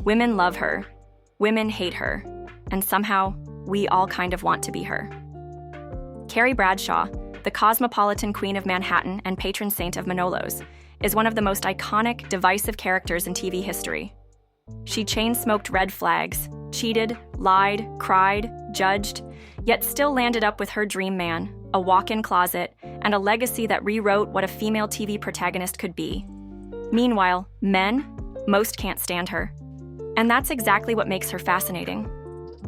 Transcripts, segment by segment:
Women love her, women hate her, and somehow, we all kind of want to be her. Carrie Bradshaw, the cosmopolitan queen of Manhattan and patron saint of Manolos, is one of the most iconic, divisive characters in TV history. She chain-smoked red flags, cheated, lied, cried, judged, yet still landed up with her dream man, a walk-in closet, and a legacy that rewrote what a female TV protagonist could be. Meanwhile, men, most can't stand her. And that's exactly what makes her fascinating.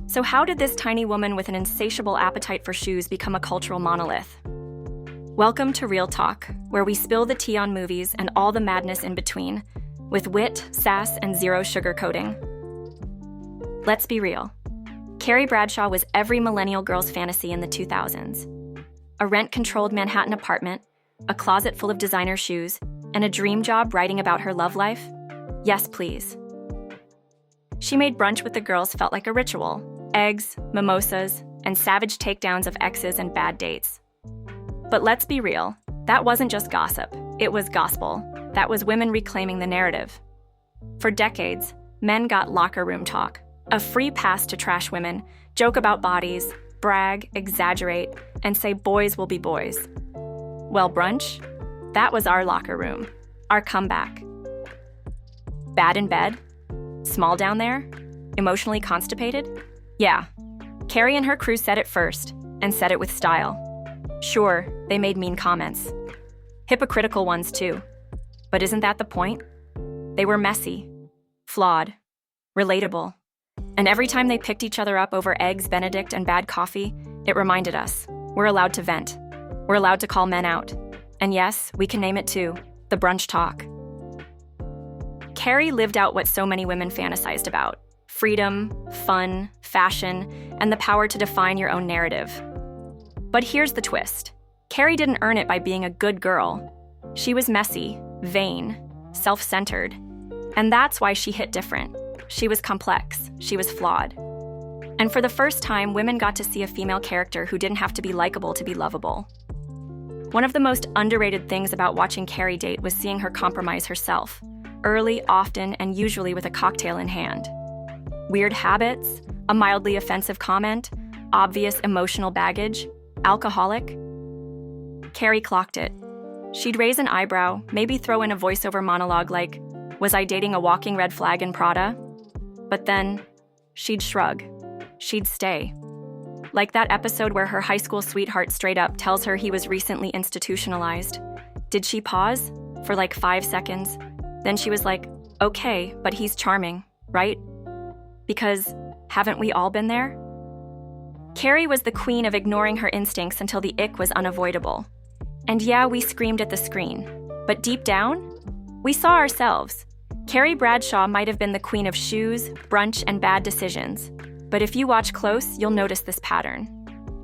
So how did this tiny woman with an insatiable appetite for shoes become a cultural monolith? Welcome to Real Talk, where we spill the tea on movies and all the madness in between, with wit, sass, and zero sugarcoating. Let's be real. Carrie Bradshaw was every millennial girl's fantasy in the 2000s. A rent-controlled Manhattan apartment, a closet full of designer shoes, and a dream job writing about her love life? Yes, please. She made brunch with the girls felt like a ritual: eggs, mimosas, and savage takedowns of exes and bad dates. But let's be real, that wasn't just gossip, it was gospel. That was women reclaiming the narrative. For decades, men got locker room talk, a free pass to trash women, joke about bodies, brag, exaggerate, and say boys will be boys. Well, brunch? That was our locker room, our comeback. Bad in bed? Small down there? Emotionally constipated? Yeah, Carrie and her crew said it first, and said it with style. Sure, they made mean comments. Hypocritical ones too. But isn't that the point? They were messy, flawed, relatable. And every time they picked each other up over eggs Benedict and bad coffee, it reminded us, we're allowed to vent. We're allowed to call men out. And yes, we can name it too, the brunch talk. Carrie lived out what so many women fantasized about: freedom, fun, fashion, and the power to define your own narrative. But here's the twist. Carrie didn't earn it by being a good girl. She was messy, vain, self-centered. And that's why she hit different. She was complex. She was flawed. And for the first time, women got to see a female character who didn't have to be likable to be lovable. One of the most underrated things about watching Carrie date was seeing her compromise herself, early, often, and usually with a cocktail in hand. Weird habits, a mildly offensive comment, obvious emotional baggage, alcoholic. Carrie clocked it. She'd raise an eyebrow, maybe throw in a voiceover monologue like, "Was I dating a walking red flag in Prada?" But then, she'd shrug. She'd stay. Like that episode where her high school sweetheart straight up tells her he was recently institutionalized. Did she pause? For like 5 seconds. Then she was like, "Okay, but he's charming, right?" Because haven't we all been there? Carrie was the queen of ignoring her instincts until the ick was unavoidable. And yeah, we screamed at the screen. But deep down, we saw ourselves. Carrie Bradshaw might have been the queen of shoes, brunch, and bad decisions. But if you watch close, you'll notice this pattern.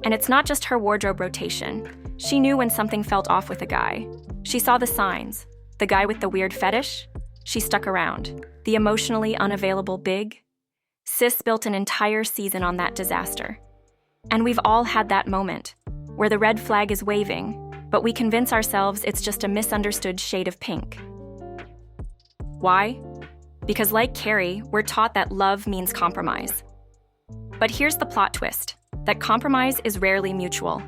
And it's not just her wardrobe rotation. She knew when something felt off with a guy. She saw the signs. The guy with the weird fetish? She stuck around. The emotionally unavailable big? Sis built an entire season on that disaster. And we've all had that moment, where the red flag is waving, but we convince ourselves it's just a misunderstood shade of pink. Why? Because like Carrie, we're taught that love means compromise. But here's the plot twist, that compromise is rarely mutual.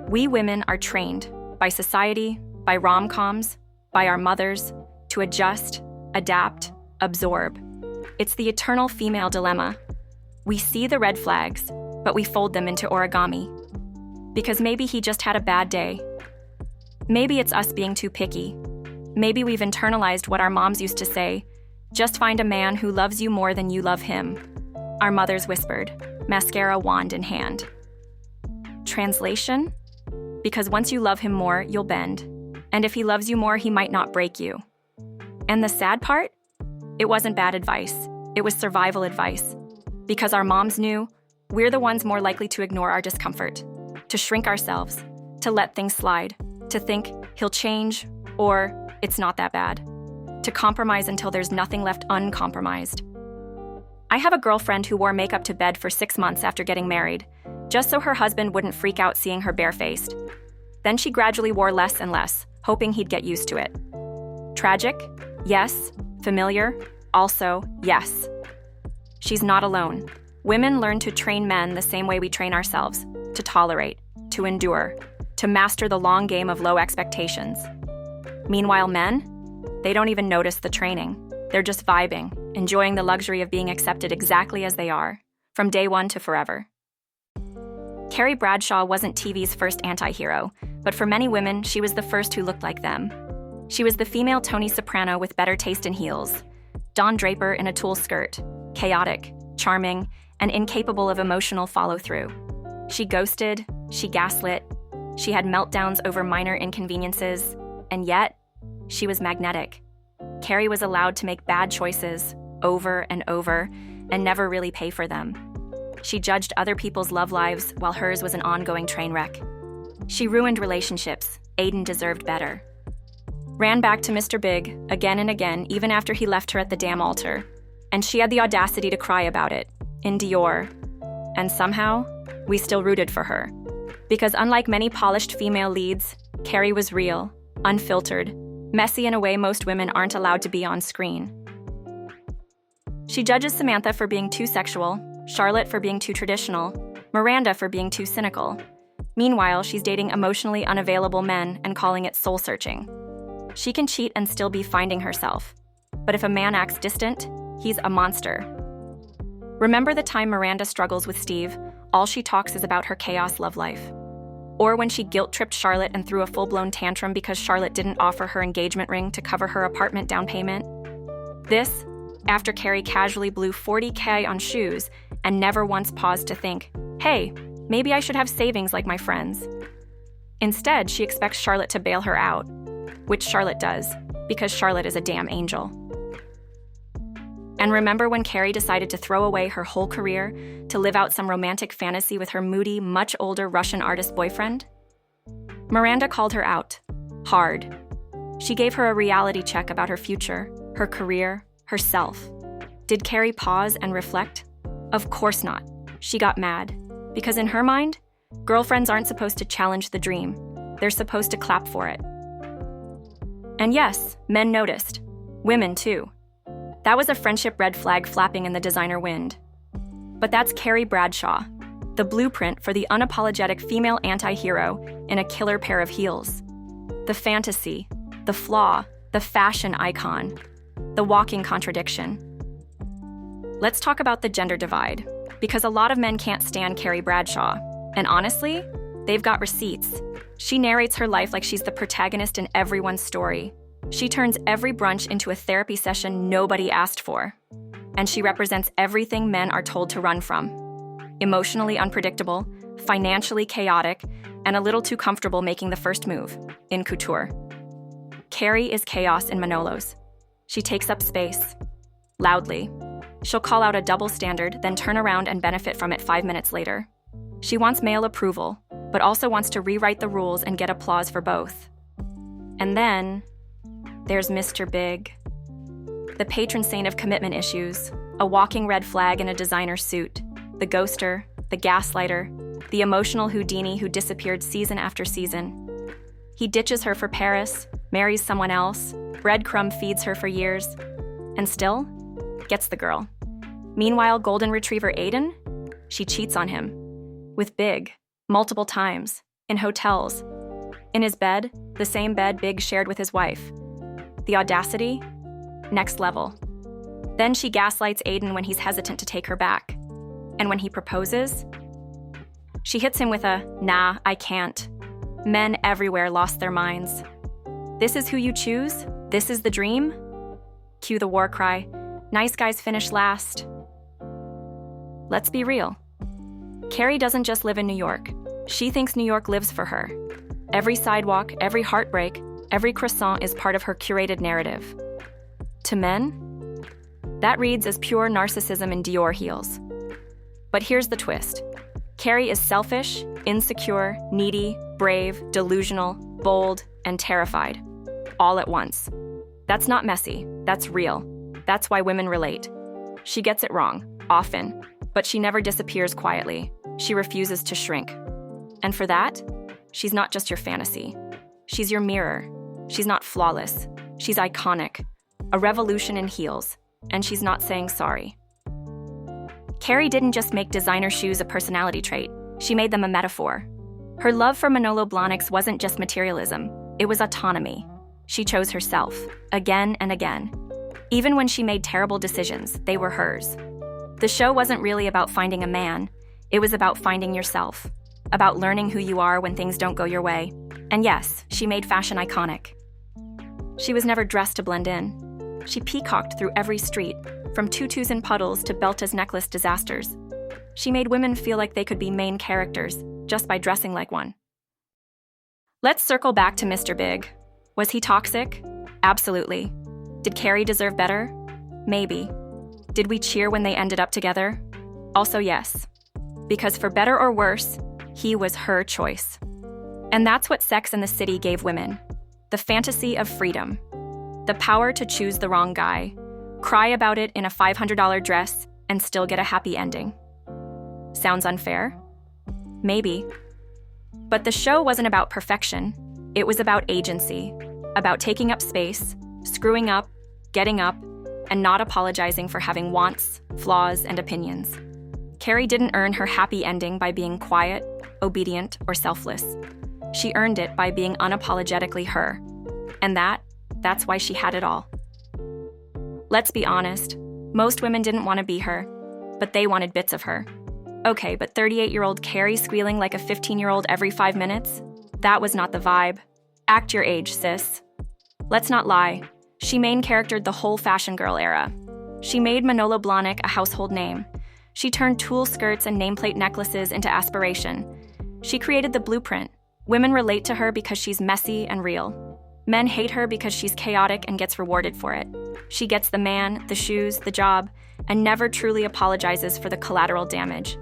We women are trained, by society, by rom-coms, by our mothers, to adjust, adapt, absorb. It's the eternal female dilemma. We see the red flags, but we fold them into origami. Because maybe he just had a bad day. Maybe it's us being too picky. Maybe we've internalized what our moms used to say, "Just find a man who loves you more than you love him." Our mothers whispered, mascara wand in hand. Translation? Because once you love him more, you'll bend. And if he loves you more, he might not break you. And the sad part? It wasn't bad advice. It was survival advice. Because our moms knew, we're the ones more likely to ignore our discomfort, to shrink ourselves, to let things slide, to think he'll change, or it's not that bad, to compromise until there's nothing left uncompromised. I have a girlfriend who wore makeup to bed for 6 months after getting married, just so her husband wouldn't freak out seeing her barefaced. Then she gradually wore less and less, hoping he'd get used to it. Tragic? Yes. Familiar? Also, yes, she's not alone. Women learn to train men the same way we train ourselves, to tolerate, to endure, to master the long game of low expectations. Meanwhile, men, they don't even notice the training. They're just vibing, enjoying the luxury of being accepted exactly as they are, from day one to forever. Carrie Bradshaw wasn't TV's first anti-hero, but for many women, she was the first who looked like them. She was the female Tony Soprano with better taste in heels, Don Draper in a tulle skirt, chaotic, charming, and incapable of emotional follow-through. She ghosted, she gaslit, she had meltdowns over minor inconveniences, and yet, she was magnetic. Carrie was allowed to make bad choices over and over and never really pay for them. She judged other people's love lives while hers was an ongoing train wreck. She ruined relationships. Aiden deserved better. Ran back to Mr. Big again and again, even after he left her at the damn altar. And she had the audacity to cry about it, in Dior. And somehow, we still rooted for her. Because unlike many polished female leads, Carrie was real, unfiltered, messy in a way most women aren't allowed to be on screen. She judges Samantha for being too sexual, Charlotte for being too traditional, Miranda for being too cynical. Meanwhile, she's dating emotionally unavailable men and calling it soul-searching. She can cheat and still be finding herself. But if a man acts distant, he's a monster. Remember the time Miranda struggles with Steve? All she talks is about her chaos love life. Or when she guilt-tripped Charlotte and threw a full-blown tantrum because Charlotte didn't offer her engagement ring to cover her apartment down payment. This, after Carrie casually blew $40K on shoes and never once paused to think, hey, maybe I should have savings like my friends. Instead, she expects Charlotte to bail her out, which Charlotte does, because Charlotte is a damn angel. And remember when Carrie decided to throw away her whole career to live out some romantic fantasy with her moody, much older Russian artist boyfriend? Miranda called her out. Hard. She gave her a reality check about her future, her career, herself. Did Carrie pause and reflect? Of course not. She got mad. Because in her mind, girlfriends aren't supposed to challenge the dream. They're supposed to clap for it. And yes, men noticed. Women too. That was a friendship red flag flapping in the designer wind. But that's Carrie Bradshaw, the blueprint for the unapologetic female anti-hero in a killer pair of heels. The fantasy, the flaw, the fashion icon, the walking contradiction. Let's talk about the gender divide, because a lot of men can't stand Carrie Bradshaw. And honestly, they've got receipts. She narrates her life like she's the protagonist in everyone's story. She turns every brunch into a therapy session nobody asked for. And she represents everything men are told to run from. Emotionally unpredictable, financially chaotic, and a little too comfortable making the first move, in couture. Carrie is chaos in Manolos. She takes up space. Loudly. She'll call out a double standard, then turn around and benefit from it 5 minutes later. She wants male approval, but also wants to rewrite the rules and get applause for both. And then, there's Mr. Big. The patron saint of commitment issues, a walking red flag in a designer suit, the ghoster, the gaslighter, the emotional Houdini who disappeared season after season. He ditches her for Paris, marries someone else, breadcrumb feeds her for years, and still gets the girl. Meanwhile, golden retriever Aiden, she cheats on him. With Big, multiple times, in hotels, in his bed, the same bed Big shared with his wife. The audacity, next level. Then she gaslights Aiden when he's hesitant to take her back. And when he proposes, she hits him with a, nah, I can't. Men everywhere lost their minds. This is who you choose? This is the dream? Cue the war cry, nice guys finish last. Let's be real. Carrie doesn't just live in New York. She thinks New York lives for her. Every sidewalk, every heartbreak, every croissant is part of her curated narrative. To men, that reads as pure narcissism in Dior heels. But here's the twist. Carrie is selfish, insecure, needy, brave, delusional, bold, and terrified. All at once. That's not messy. That's real. That's why women relate. She gets it wrong, often, but she never disappears quietly. She refuses to shrink. And for that, she's not just your fantasy. She's your mirror. She's not flawless. She's iconic. A revolution in heels. and she's not saying sorry. Carrie didn't just make designer shoes a personality trait, she made them a metaphor. Her love for Manolo Blahniks wasn't just materialism, it was autonomy. She chose herself, again and again. Even when she made terrible decisions, they were hers. The show wasn't really about finding a man, it was about finding yourself, about learning who you are when things don't go your way. And yes, she made fashion iconic. She was never dressed to blend in. She peacocked through every street, from tutus and puddles to belt-as necklace disasters. She made women feel like they could be main characters just by dressing like one. Let's circle back to Mr. Big. Was he toxic? Absolutely. Did Carrie deserve better? Maybe. Did we cheer when they ended up together? Also yes. Because for better or worse, he was her choice. And that's what Sex and the City gave women. The fantasy of freedom. The power to choose the wrong guy, cry about it in a $500 dress, and still get a happy ending. Sounds unfair? Maybe. But the show wasn't about perfection. It was about agency, about taking up space, screwing up, getting up, and not apologizing for having wants, flaws, and opinions. Carrie didn't earn her happy ending by being quiet, obedient, or selfless. She earned it by being unapologetically her. And that's why she had it all. Let's be honest, most women didn't want to be her, but they wanted bits of her. Okay, but 38-year-old Carrie squealing like a 15-year-old every 5 minutes? That was not the vibe. Act your age, sis. Let's not lie. She main charactered the whole fashion girl era. She made Manolo Blahnik a household name. She turned tulle skirts and nameplate necklaces into aspiration. She created the blueprint. Women relate to her because she's messy and real. Men hate her because she's chaotic and gets rewarded for it. She gets the man, the shoes, the job, and never truly apologizes for the collateral damage.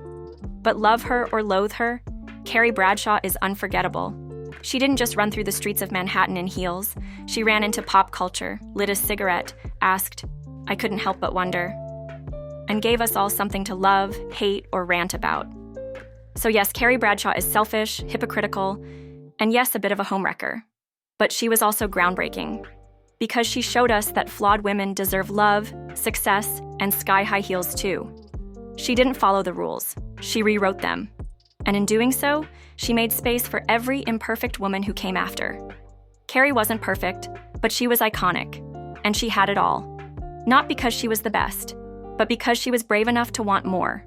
But love her or loathe her, Carrie Bradshaw is unforgettable. She didn't just run through the streets of Manhattan in heels. She ran into pop culture, lit a cigarette, asked, "I couldn't help but wonder," and gave us all something to love, hate, or rant about. So yes, Carrie Bradshaw is selfish, hypocritical, and yes, a bit of a homewrecker. But she was also groundbreaking, because she showed us that flawed women deserve love, success, and sky-high heels too. She didn't follow the rules. She rewrote them. And in doing so, she made space for every imperfect woman who came after. Carrie wasn't perfect, but she was iconic, and she had it all. Not because she was the best, but because she was brave enough to want more.